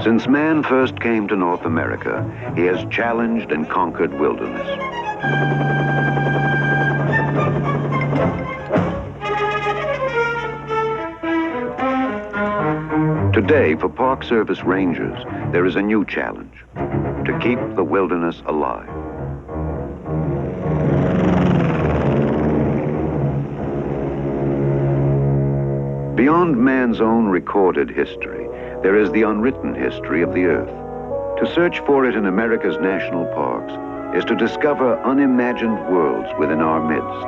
Since man first came to North America, he has challenged and conquered wilderness. Today, for Park Service rangers, there is a new challenge: to keep the wilderness alive. Beyond man's own recorded history, there is the unwritten history of the Earth. To search for it in America's national parks is to discover unimagined worlds within our midst.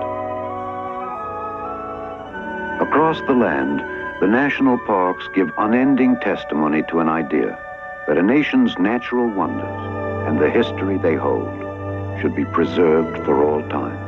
Across the land, the national parks give unending testimony to an idea that a nation's natural wonders and the history they hold should be preserved for all time.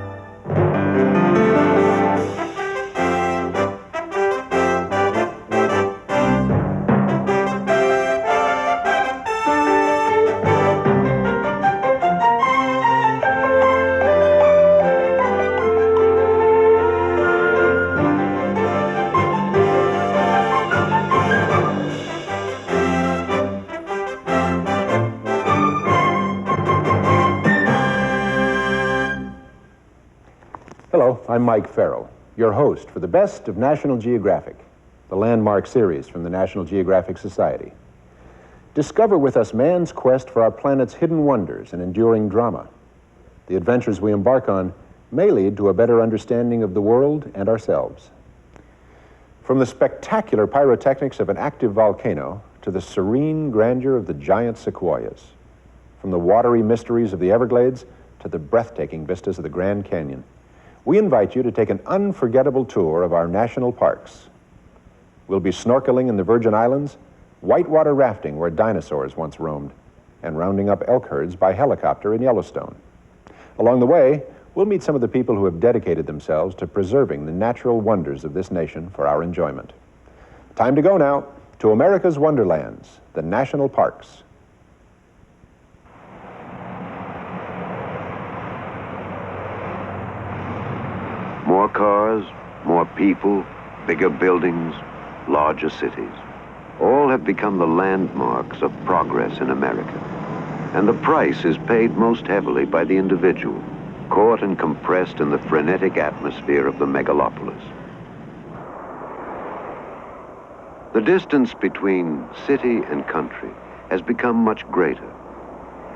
Hello, I'm Mike Farrell, your host for the best of National Geographic, the landmark series from the National Geographic Society. Discover with us man's quest for our planet's hidden wonders and enduring drama. The adventures we embark on may lead to a better understanding of the world and ourselves. From the spectacular pyrotechnics of an active volcano to the serene grandeur of the giant sequoias, from the watery mysteries of the Everglades to the breathtaking vistas of the Grand Canyon, we invite you to take an unforgettable tour of our national parks. We'll be snorkeling in the Virgin Islands, whitewater rafting where dinosaurs once roamed, and rounding up elk herds by helicopter in Yellowstone. Along the way, we'll meet some of the people who have dedicated themselves to preserving the natural wonders of this nation for our enjoyment. Time to go now to America's Wonderlands, the national parks. More cars, more people, bigger buildings, larger cities. All have become the landmarks of progress in America. And the price is paid most heavily by the individual, caught and compressed in the frenetic atmosphere of the megalopolis. The distance between city and country has become much greater.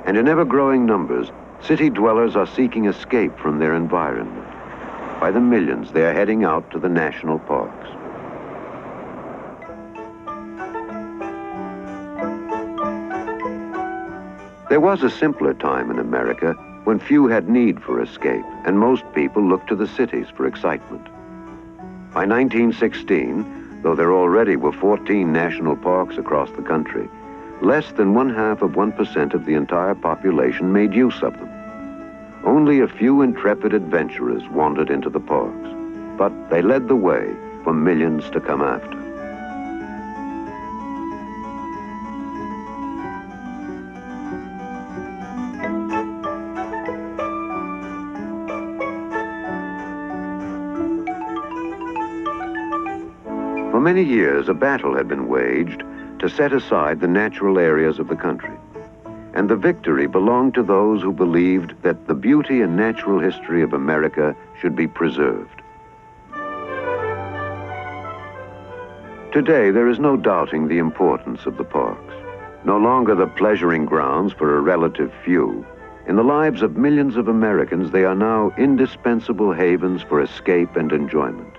And in ever-growing numbers, city dwellers are seeking escape from their environment. By the millions, they are heading out to the national parks. There was a simpler time in America when few had need for escape, and most people looked to the cities for excitement. By 1916, though there already were 14 national parks across the country, less than 0.5% of the entire population made use of them. Only a few intrepid adventurers wandered into the parks, but they led the way for millions to come after. For many years, a battle had been waged to set aside the natural areas of the country. And the victory belonged to those who believed that the beauty and natural history of America should be preserved. Today, there is no doubting the importance of the parks. No longer the pleasuring grounds for a relative few. In the lives of millions of Americans, they are now indispensable havens for escape and enjoyment.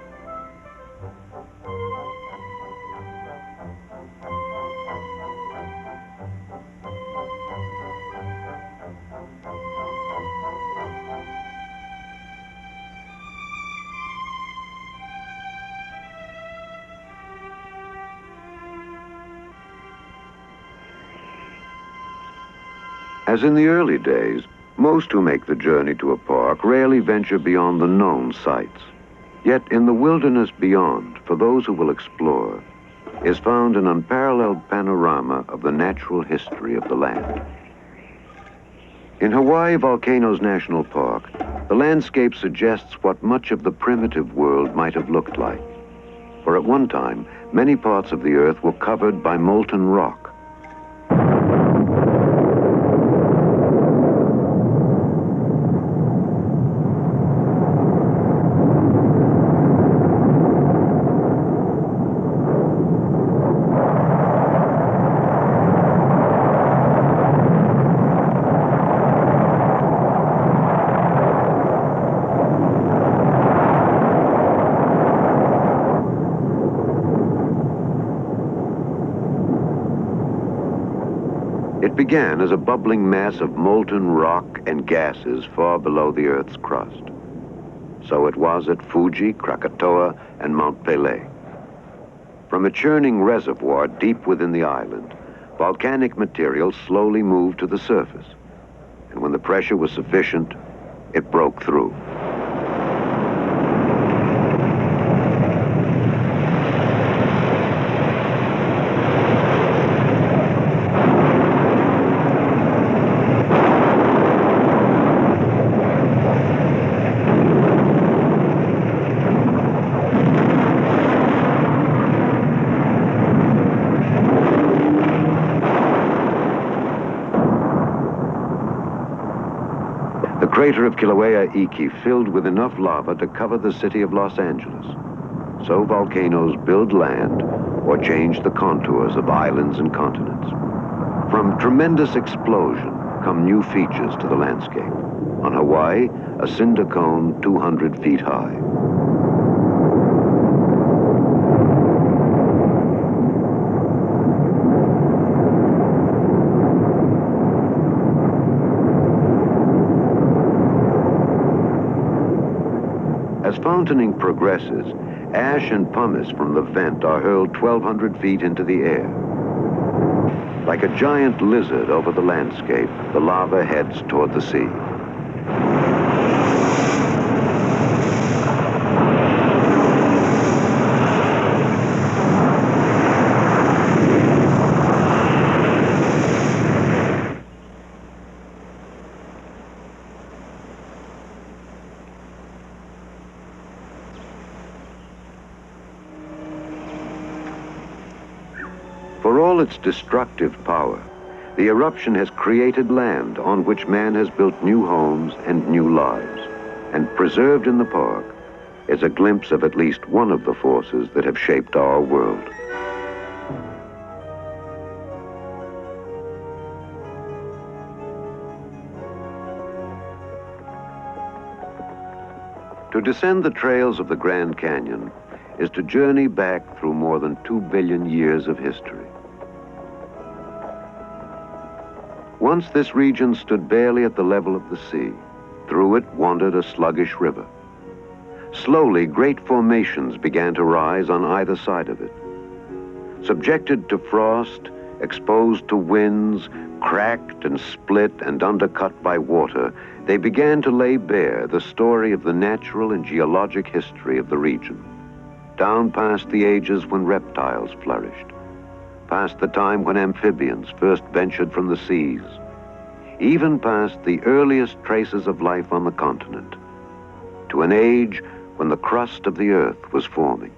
As in the early days, most who make the journey to a park rarely venture beyond the known sights. Yet in the wilderness beyond, for those who will explore, is found an unparalleled panorama of the natural history of the land. In Hawaii Volcanoes National Park, the landscape suggests what much of the primitive world might have looked like. For at one time, many parts of the earth were covered by molten rock. began as a bubbling mass of molten rock and gases far below the Earth's crust. So it was at Fuji, Krakatoa, and Mount Pelée. From a churning reservoir deep within the island, volcanic material slowly moved to the surface. And when the pressure was sufficient, it broke through. The crater of Kilauea Iki filled with enough lava to cover the city of Los Angeles. So volcanoes build land or change the contours of islands and continents. From tremendous explosion come new features to the landscape. On Hawaii, a cinder cone 200 feet high. As fountaining progresses, ash and pumice from the vent are hurled 1,200 feet into the air. Like a giant lizard over the landscape, the lava heads toward the sea. For all its destructive power, the eruption has created land on which man has built new homes and new lives. And preserved in the park is a glimpse of at least one of the forces that have shaped our world. To descend the trails of the Grand Canyon is to journey back through more than 2 billion years of history. Once this region stood barely at the level of the sea. Through it wandered a sluggish river. Slowly, great formations began to rise on either side of it. Subjected to frost, exposed to winds, cracked and split and undercut by water, they began to lay bare the story of the natural and geologic history of the region. Down past the ages when reptiles flourished, past the time when amphibians first ventured from the seas, even past the earliest traces of life on the continent, to an age when the crust of the earth was forming.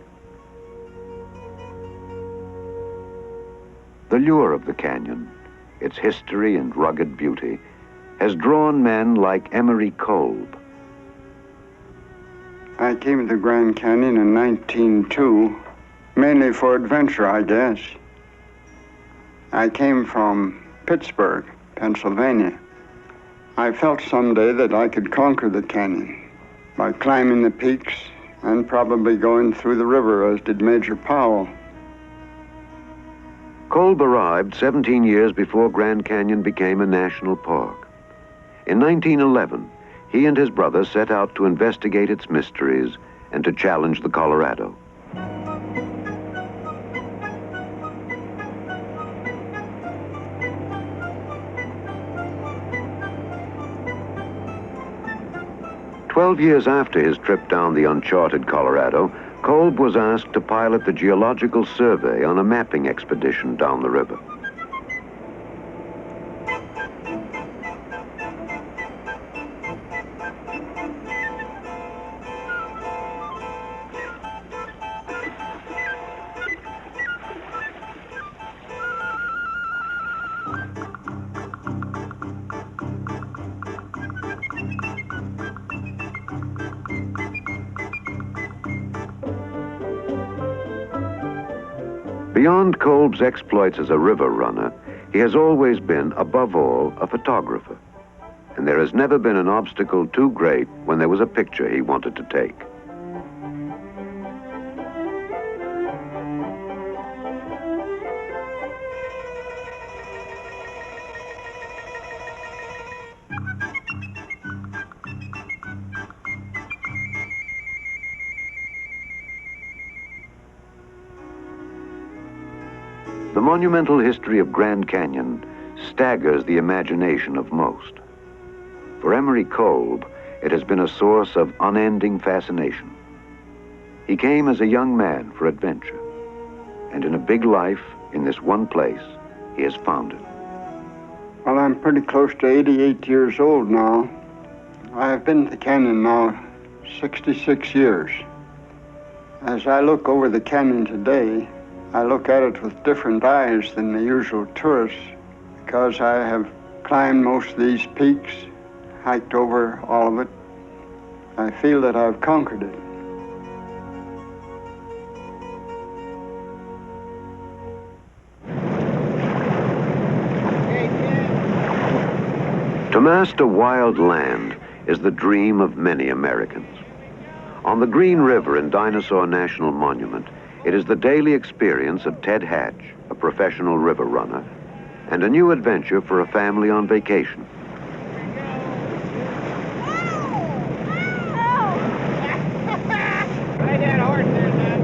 The lure of the canyon, its history and rugged beauty, has drawn men like Emery Kolb. I came to the Grand Canyon in 1902, mainly for adventure, I guess. I came from Pittsburgh, Pennsylvania. I felt someday that I could conquer the canyon by climbing the peaks and probably going through the river, as did Major Powell. Kolb arrived 17 years before Grand Canyon became a national park. In 1911, he and his brother set out to investigate its mysteries and to challenge the Colorado. "12 years after his trip down the uncharted Colorado, Kolb was asked to pilot the Geological Survey on a mapping expedition down the river. Beyond Kolb's exploits as a river runner, he has always been, above all, a photographer. And there has never been an obstacle too great when there was a picture he wanted to take. The monumental history of Grand Canyon staggers the imagination of most. For Emery Kolb, it has been a source of unending fascination. He came as a young man for adventure, and in a big life, in this one place, he has found it. Well, I'm pretty close to 88 years old now. I've been to the canyon now 66 years. As I look over the canyon today, I look at it with different eyes than the usual tourists, because I have climbed most of these peaks, hiked over all of it. I feel that I've conquered it. To master wild land is the dream of many Americans. On the Green River in Dinosaur National Monument, it is the daily experience of Ted Hatch, a professional river runner, and a new adventure for a family on vacation. Ride that horse there, man.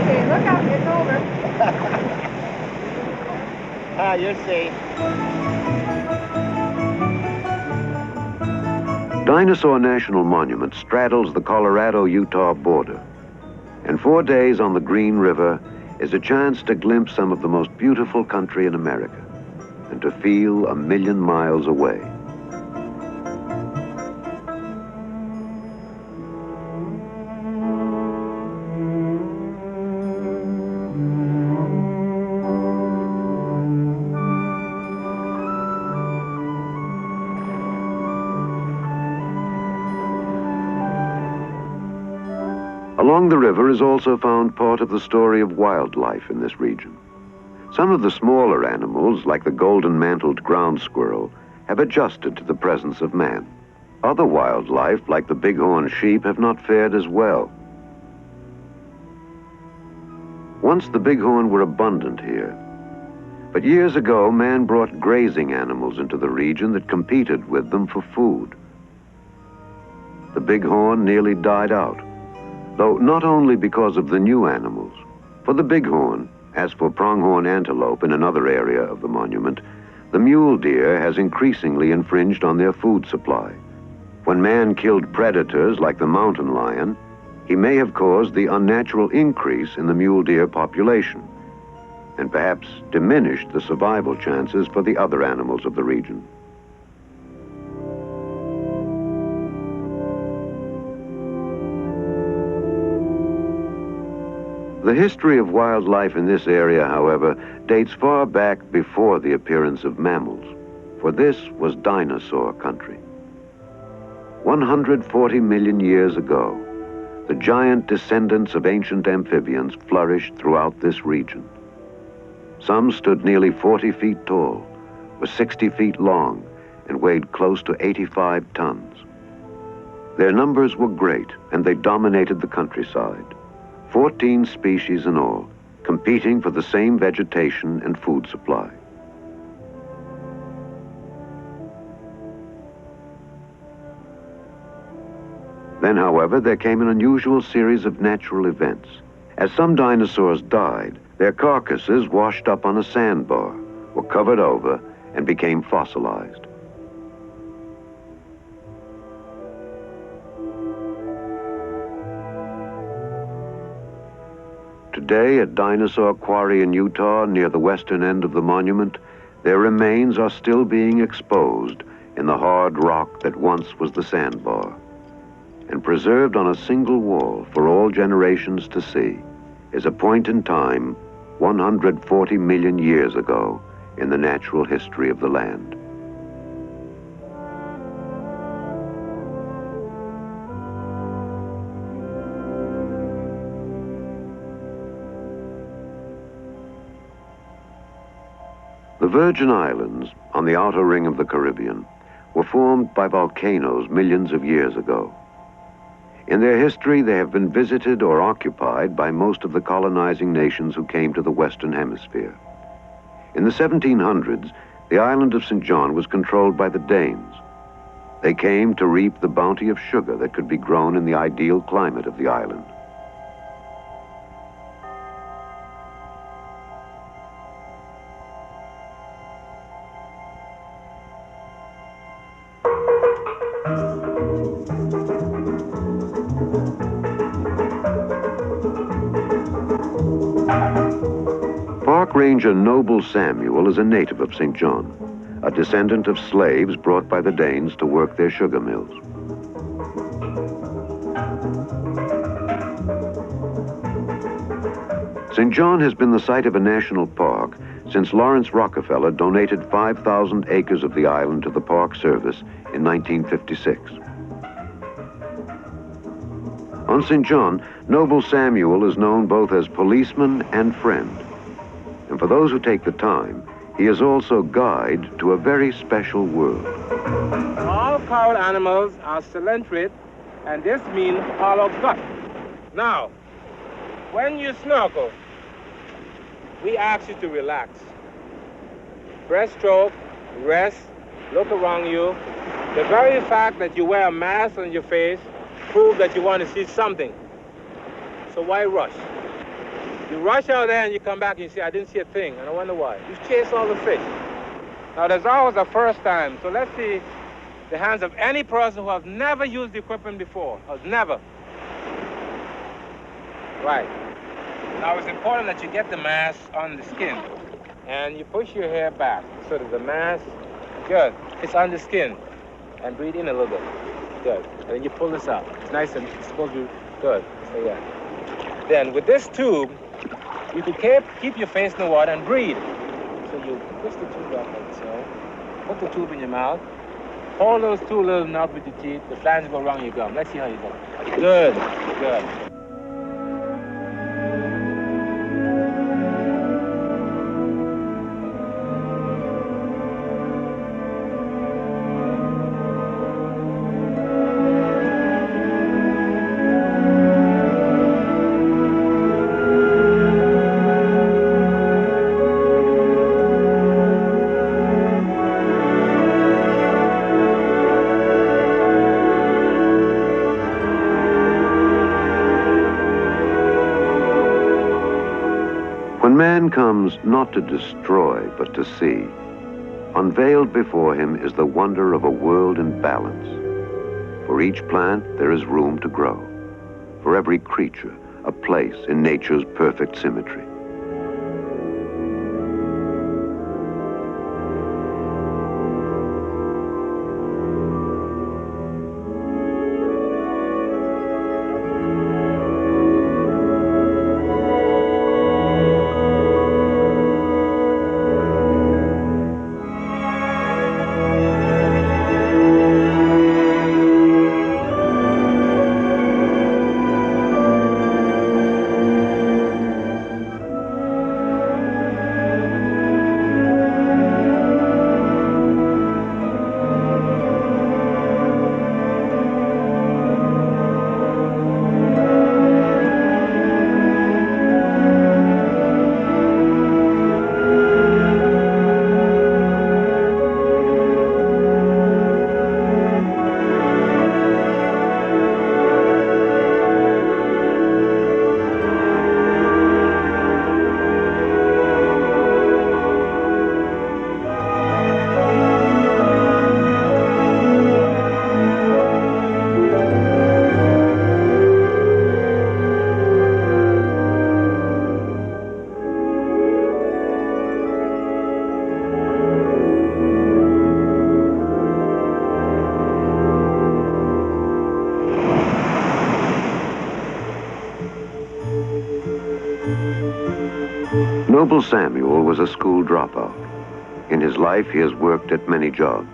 Okay, look out, it's over. Ah, you're safe. Dinosaur National Monument straddles the Colorado-Utah border, and 4 days on the Green River is a chance to glimpse some of the most beautiful country in America and to feel a million miles away. Along the river is also found part of the story of wildlife in this region. Some of the smaller animals, like the golden-mantled ground squirrel, have adjusted to the presence of man. Other wildlife, like the bighorn sheep, have not fared as well. Once the bighorn were abundant here, but years ago man brought grazing animals into the region that competed with them for food. The bighorn nearly died out, though not only because of the new animals. For the bighorn, as for pronghorn antelope in another area of the monument, the mule deer has increasingly infringed on their food supply. When man killed predators like the mountain lion, he may have caused the unnatural increase in the mule deer population, and perhaps diminished the survival chances for the other animals of the region. The history of wildlife in this area, however, dates far back before the appearance of mammals, for this was dinosaur country. 140 million years ago, the giant descendants of ancient amphibians flourished throughout this region. Some stood nearly 40 feet tall, were 60 feet long, and weighed close to 85 tons. Their numbers were great, and they dominated the countryside. 14 species in all, competing for the same vegetation and food supply. Then, however, there came an unusual series of natural events. As some dinosaurs died, their carcasses washed up on a sandbar, were covered over, and became fossilized. Today, at Dinosaur Quarry in Utah, near the western end of the monument, their remains are still being exposed in the hard rock that once was the sandbar. And preserved on a single wall for all generations to see is a point in time 140 million years ago in the natural history of the land. The Virgin Islands, on the outer ring of the Caribbean, were formed by volcanoes millions of years ago. In their history, they have been visited or occupied by most of the colonizing nations who came to the Western Hemisphere. In the 1700s, the island of St. John was controlled by the Danes. They came to reap the bounty of sugar that could be grown in the ideal climate of the island. Park Ranger Noble Samuel is a native of St. John, a descendant of slaves brought by the Danes to work their sugar mills. St. John has been the site of a national park since Lawrence Rockefeller donated 5,000 acres of the island to the Park Service in 1956. On St. John, Noble Samuel is known both as policeman and friend. And for those who take the time, he is also guide to a very special world. All cowl animals are cylindric, and this means hollow gut. Now, when you snorkel, we ask you to relax. Breaststroke, rest, look around you. The very fact that you wear a mask on your face proves that you want to see something. So why rush? You rush out there and you come back and you say, I didn't see a thing, and I wonder why. You've chased all the fish. Now, there's always a first time, so let's see the hands of any person who has never used the equipment before, has never. Right. Now, it's important that you get the mask on the skin, and you push your hair back so that the mask, good, it's on the skin, and breathe in a little bit, good. And then you pull this out. It's nice and it's supposed to be good. So, yeah. Then, with this tube, you can keep your face in the water and breathe. So you push the tube out like so, put the tube in your mouth, hold those two little knobs with your teeth, the flange go around your gum. Let's see how you go. Good, good. When man comes not to destroy, but to see, unveiled before him is the wonder of a world in balance. For each plant, there is room to grow. For every creature, a place in nature's perfect symmetry. Noble Samuel was a school dropout. In his life, he has worked at many jobs.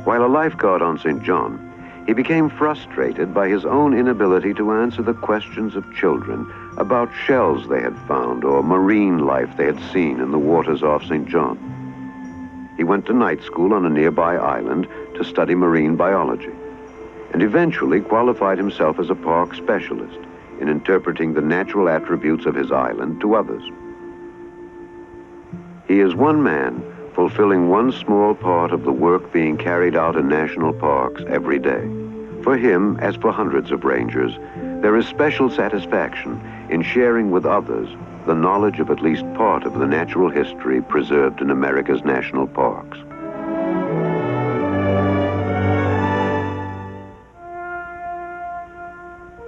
While a lifeguard on St. John, he became frustrated by his own inability to answer the questions of children about shells they had found or marine life they had seen in the waters off St. John. He went to night school on a nearby island to study marine biology, and eventually qualified himself as a park specialist in interpreting the natural attributes of his island to others. He is one man fulfilling one small part of the work being carried out in national parks every day. For him, as for hundreds of rangers, there is special satisfaction in sharing with others the knowledge of at least part of the natural history preserved in America's national parks.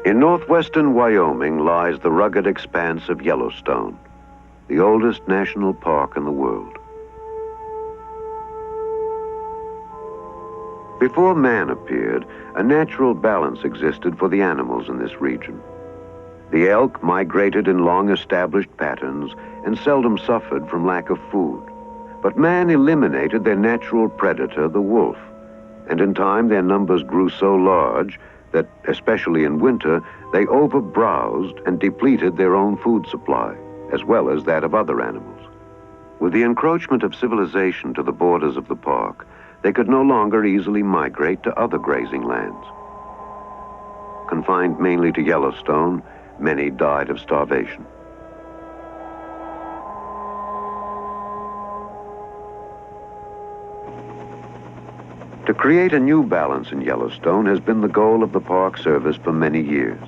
In northwestern Wyoming lies the rugged expanse of Yellowstone, the oldest national park in the world. Before man appeared, a natural balance existed for the animals in this region. The elk migrated in long-established patterns and seldom suffered from lack of food. But man eliminated their natural predator, the wolf, and in time their numbers grew so large that, especially in winter, they overbrowsed and depleted their own food supply, as well as that of other animals. With the encroachment of civilization to the borders of the park, they could no longer easily migrate to other grazing lands. Confined mainly to Yellowstone, many died of starvation. To create a new balance in Yellowstone has been the goal of the Park Service for many years.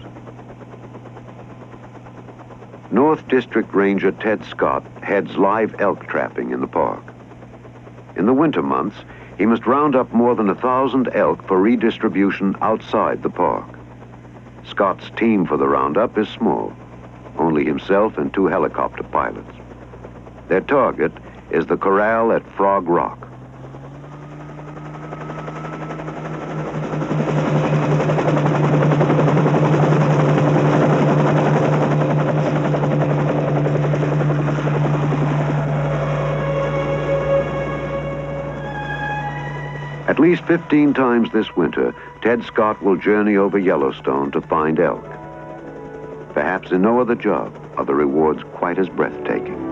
North District Ranger Ted Scott heads live elk trapping in the park. In the winter months, he must round up more than 1,000 elk for redistribution outside the park. Scott's team for the roundup is small, only himself and 2 helicopter pilots. Their target is the corral at Frog Rock. At least 15 times this winter, Ted Scott will journey over Yellowstone to find elk. Perhaps in no other job are the rewards quite as breathtaking.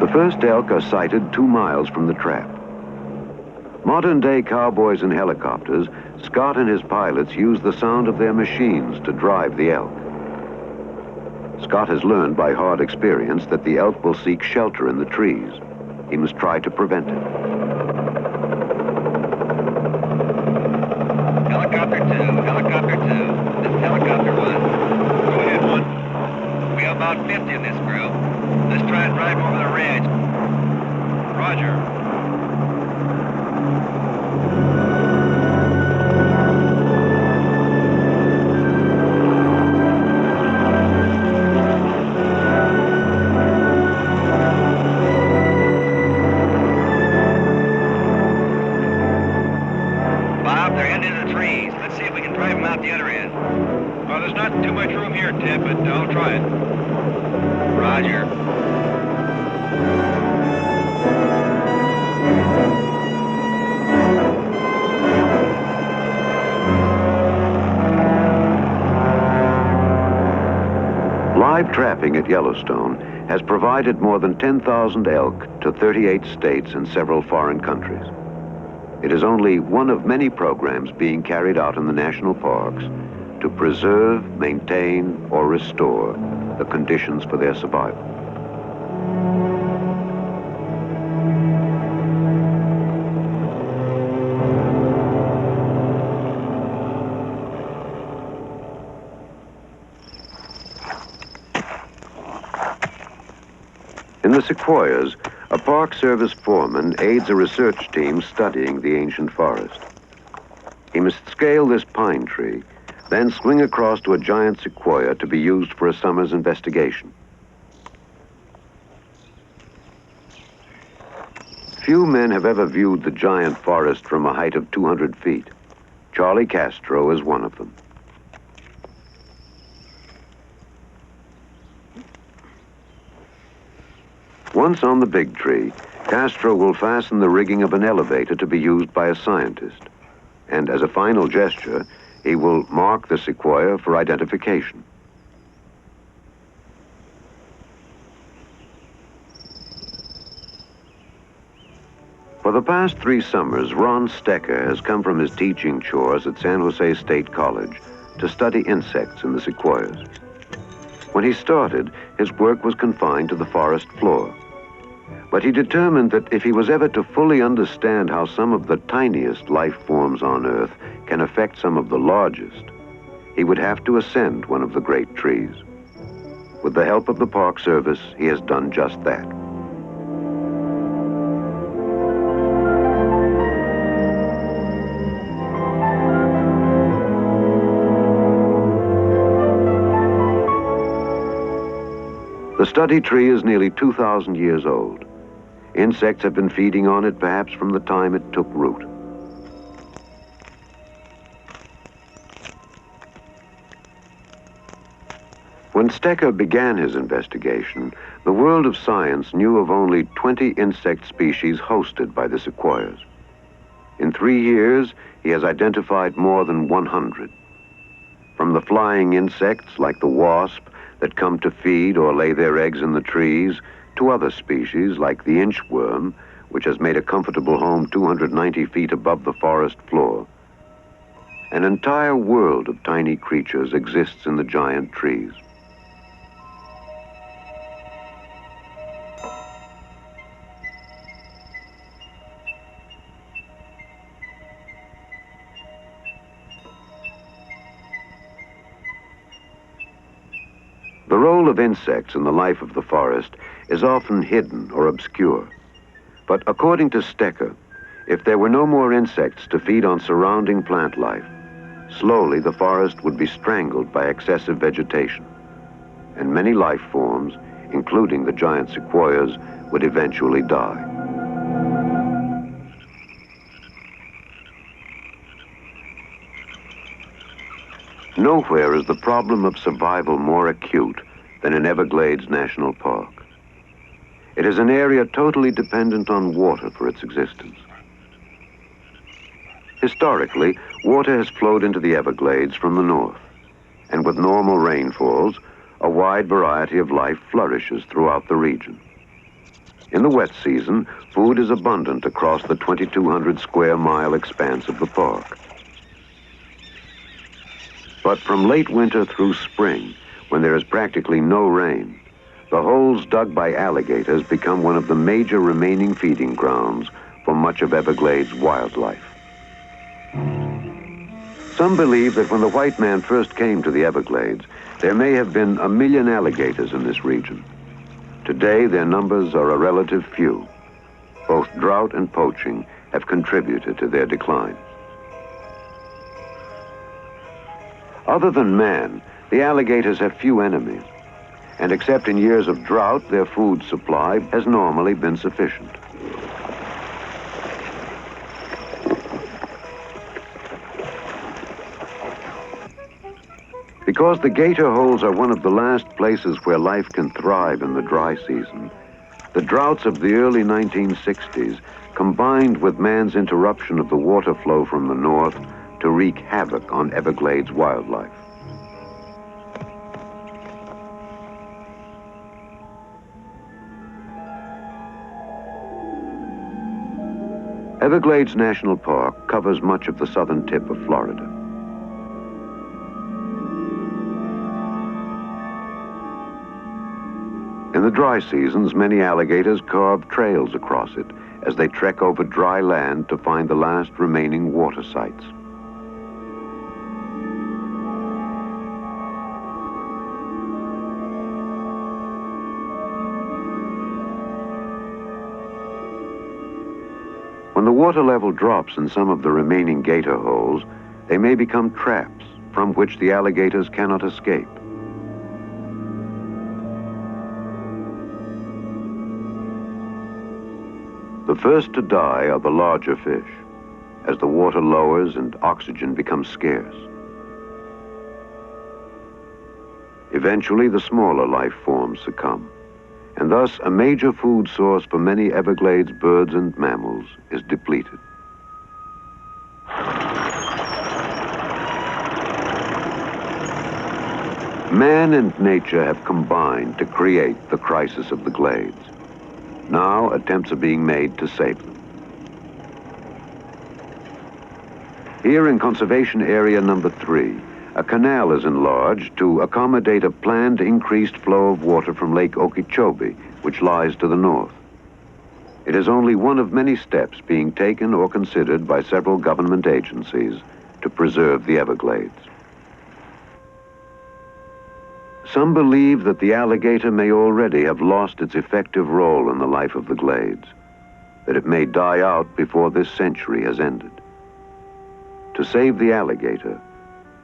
The first elk are sighted 2 miles from the trap. Modern-day cowboys and helicopters, Scott and his pilots use the sound of their machines to drive the elk. Scott has learned by hard experience that the elk will seek shelter in the trees. He must try to prevent it. Helicopter 2, helicopter 2. This is helicopter 1. Go ahead, 1. We have about 50 in this group. Let's try and drive over the ridge. Roger. Bob, they're heading into the trees. Let's see if we can drive them out the other end. Well, there's not too much room here, Ted, but I'll try it. Roger. Live trapping at Yellowstone has provided more than 10,000 elk to 38 states and several foreign countries. It is only one of many programs being carried out in the national parks to preserve, maintain, or restore the conditions for their survival. the sequoias, a Park Service foreman aids a research team studying the ancient forest. He must scale this pine tree, then swing across to a giant sequoia to be used for a summer's investigation. Few men have ever viewed the giant forest from a height of 200 feet. Charlie Castro is one of them. Once on the big tree, Castro will fasten the rigging of an elevator to be used by a scientist. And as a final gesture, he will mark the sequoia for identification. For the past 3 summers, Ron Stecker has come from his teaching chores at San Jose State College to study insects in the sequoias. When he started, his work was confined to the forest floor. But he determined that if he was ever to fully understand how some of the tiniest life forms on Earth can affect some of the largest, he would have to ascend one of the great trees. With the help of the Park Service, he has done just that. The study tree is nearly 2,000 years old. Insects have been feeding on it perhaps from the time it took root. When Stecker began his investigation, the world of science knew of only 20 insect species hosted by the sequoias. In 3 years, he has identified more than 100. From the flying insects like the wasp that come to feed or lay their eggs in the trees, to other species like the inchworm, which has made a comfortable home 290 feet above the forest floor. An entire world of tiny creatures exists in the giant trees. The role of insects in the life of the forest is often hidden or obscure. But according to Stecker, if there were no more insects to feed on surrounding plant life, slowly the forest would be strangled by excessive vegetation, and many life forms, including the giant sequoias, would eventually die. Nowhere is the problem of survival more acute than in Everglades National Park. It is an area totally dependent on water for its existence. Historically, water has flowed into the Everglades from the north, and with normal rainfalls, a wide variety of life flourishes throughout the region. In the wet season, food is abundant across the 2,200 square mile expanse of the park. But from late winter through spring, when there is practically no rain, the holes dug by alligators become one of the major remaining feeding grounds for much of Everglades wildlife. Some believe that when the white man first came to the Everglades, there may have been 1 million alligators in this region. Today, their numbers are a relative few. Both drought and poaching have contributed to their decline. Other than man, the alligators have few enemies, and except in years of drought, their food supply has normally been sufficient. Because the gator holes are one of the last places where life can thrive in the dry season, the droughts of the early 1960s combined with man's interruption of the water flow from the north to wreak havoc on Everglades wildlife. Everglades National Park covers much of the southern tip of Florida. In the dry seasons, many alligators carve trails across it as they trek over dry land to find the last remaining water sites. water level drops in some of the remaining gator holes, they may become traps from which the alligators cannot escape. The first to die are the larger fish, as the water lowers and oxygen becomes scarce. Eventually, the smaller life forms succumb, and thus a major food source for many Everglades birds and mammals is depleted. Man and nature have combined to create the crisis of the glades. Now, attempts are being made to save them. Here in Conservation Area number 3, a canal is enlarged to accommodate a planned increased flow of water from Lake Okeechobee, which lies to the north. It is only one of many steps being taken or considered by several government agencies to preserve the Everglades. Some believe that the alligator may already have lost its effective role in the life of the glades, that it may die out before this century has ended. To save the alligator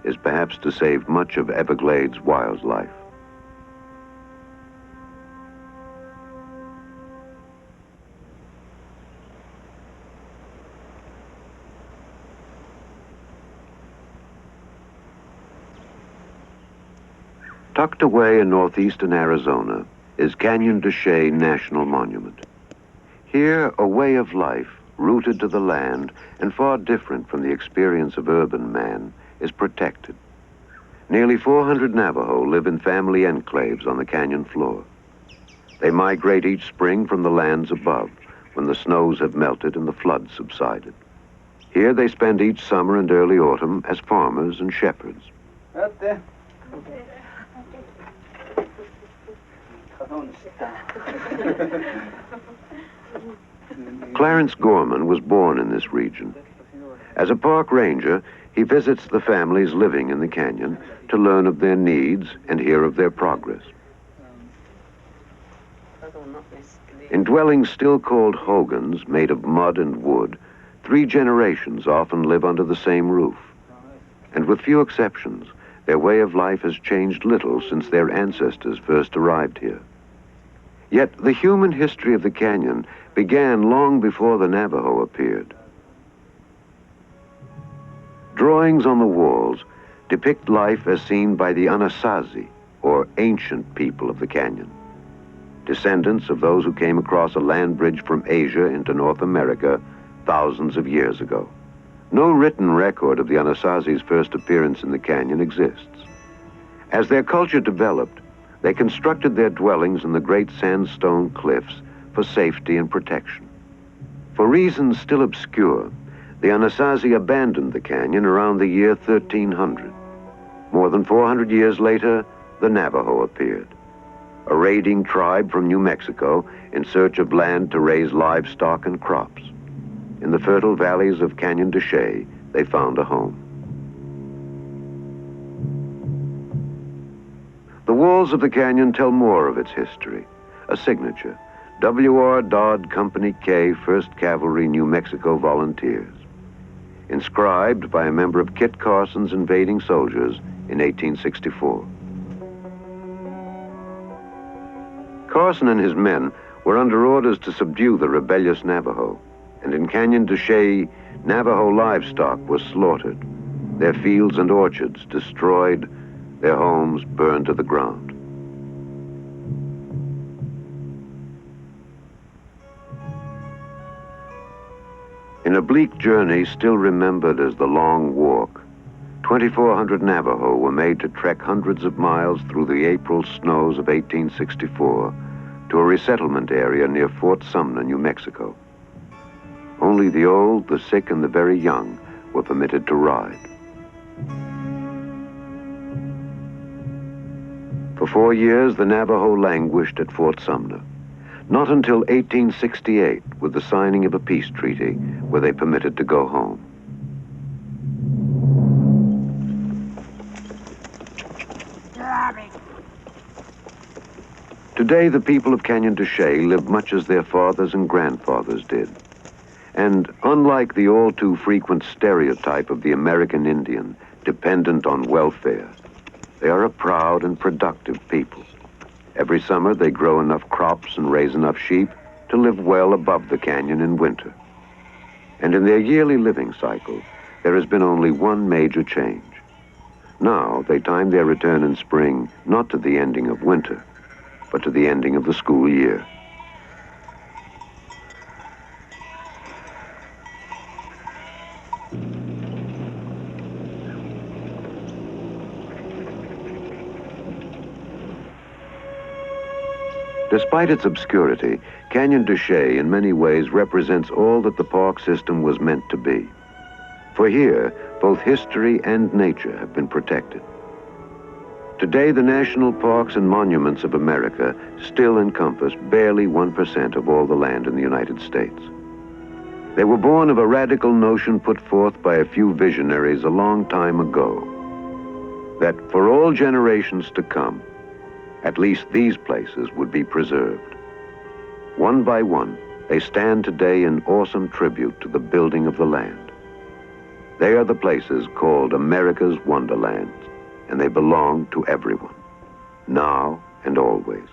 is perhaps to save much of Everglades wildlife. Tucked away in northeastern Arizona is Canyon de Chelly National Monument. Here, a way of life, rooted to the land and far different from the experience of urban man, is protected. Nearly 400 Navajo live in family enclaves on the canyon floor. They migrate each spring from the lands above, when the snows have melted and the floods subsided. Here they spend each summer and early autumn as farmers and shepherds. Clarence Gorman was born in this region. As a park ranger, he visits the families living in the canyon to learn of their needs and hear of their progress. In dwellings still called hogans, made of mud and wood, 3 generations often live under the same roof. And with few exceptions, their way of life has changed little since their ancestors first arrived here. Yet the human history of the canyon began long before the Navajo appeared. Drawings on the walls depict life as seen by the Anasazi, or ancient people of the canyon, descendants of those who came across a land bridge from Asia into North America thousands of years ago. No written record of the Anasazi's first appearance in the canyon exists. As their culture developed, they constructed their dwellings in the great sandstone cliffs for safety and protection. For reasons still obscure, the Anasazi abandoned the canyon around the year 1300. More than 400 years later, the Navajo appeared, a raiding tribe from New Mexico in search of land to raise livestock and crops. In the fertile valleys of Canyon de Chelly, they found a home. The walls of the canyon tell more of its history. A signature, W.R. Dodd Company K, 1st Cavalry, New Mexico Volunteers. Inscribed by a member of Kit Carson's invading soldiers in 1864. Carson and his men were under orders to subdue the rebellious Navajo, and in Canyon de Chelly, Navajo livestock was slaughtered, their fields and orchards destroyed, their homes burned to the ground. In a bleak journey still remembered as the Long Walk, 2,400 Navajo were made to trek hundreds of miles through the April snows of 1864 to a resettlement area near Fort Sumner, New Mexico. Only the old, the sick, and the very young were permitted to ride. For 4 years, the Navajo languished at Fort Sumner. Not until 1868, with the signing of a peace treaty, were they permitted to go home. Today, the people of Canyon de Chelly live much as their fathers and grandfathers did. And unlike the all too frequent stereotype of the American Indian, dependent on welfare, they are a proud and productive people. Every summer they grow enough crops and raise enough sheep to live well above the canyon in winter. And in their yearly living cycle, there has been only one major change. Now they time their return in spring not to the ending of winter, but to the ending of the school year. Despite its obscurity, Canyon de Chelly in many ways represents all that the park system was meant to be. For here, both history and nature have been protected. Today, the national parks and monuments of America still encompass barely 1% of all the land in the United States. They were born of a radical notion put forth by a few visionaries a long time ago, that for all generations to come, at least these places would be preserved. One by one, they stand today in awesome tribute to the building of the land. They are the places called America's Wonderlands, and they belong to everyone, now and always.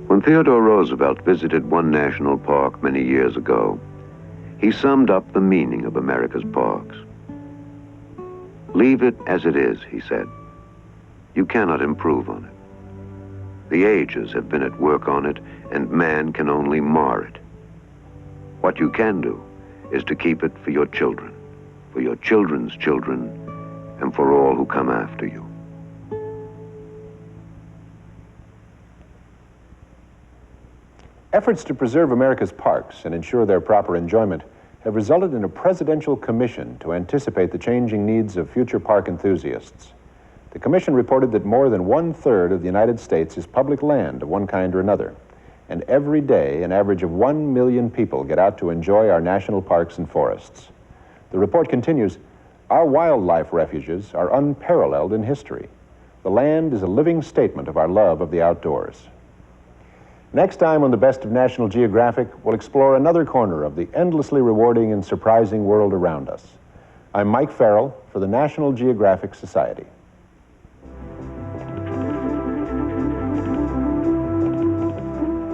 When Theodore Roosevelt visited one national park many years ago, he summed up the meaning of America's parks. Leave it as it is, he said. You cannot improve on it. The ages have been at work on it, and man can only mar it. What you can do is to keep it for your children, for your children's children, and for all who come after you. Efforts to preserve America's parks and ensure their proper enjoyment have resulted in a presidential commission to anticipate the changing needs of future park enthusiasts. The commission reported that more than 1/3 of the United States is public land of one kind or another, and every day an average of 1 million people get out to enjoy our national parks and forests. The report continues, our wildlife refuges are unparalleled in history. The land is a living statement of our love of the outdoors. Next time on the Best of National Geographic, we'll explore another corner of the endlessly rewarding and surprising world around us. I'm Mike Farrell for the National Geographic Society.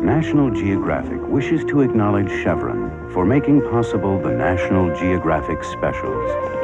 National Geographic wishes to acknowledge Chevron for making possible the National Geographic Specials.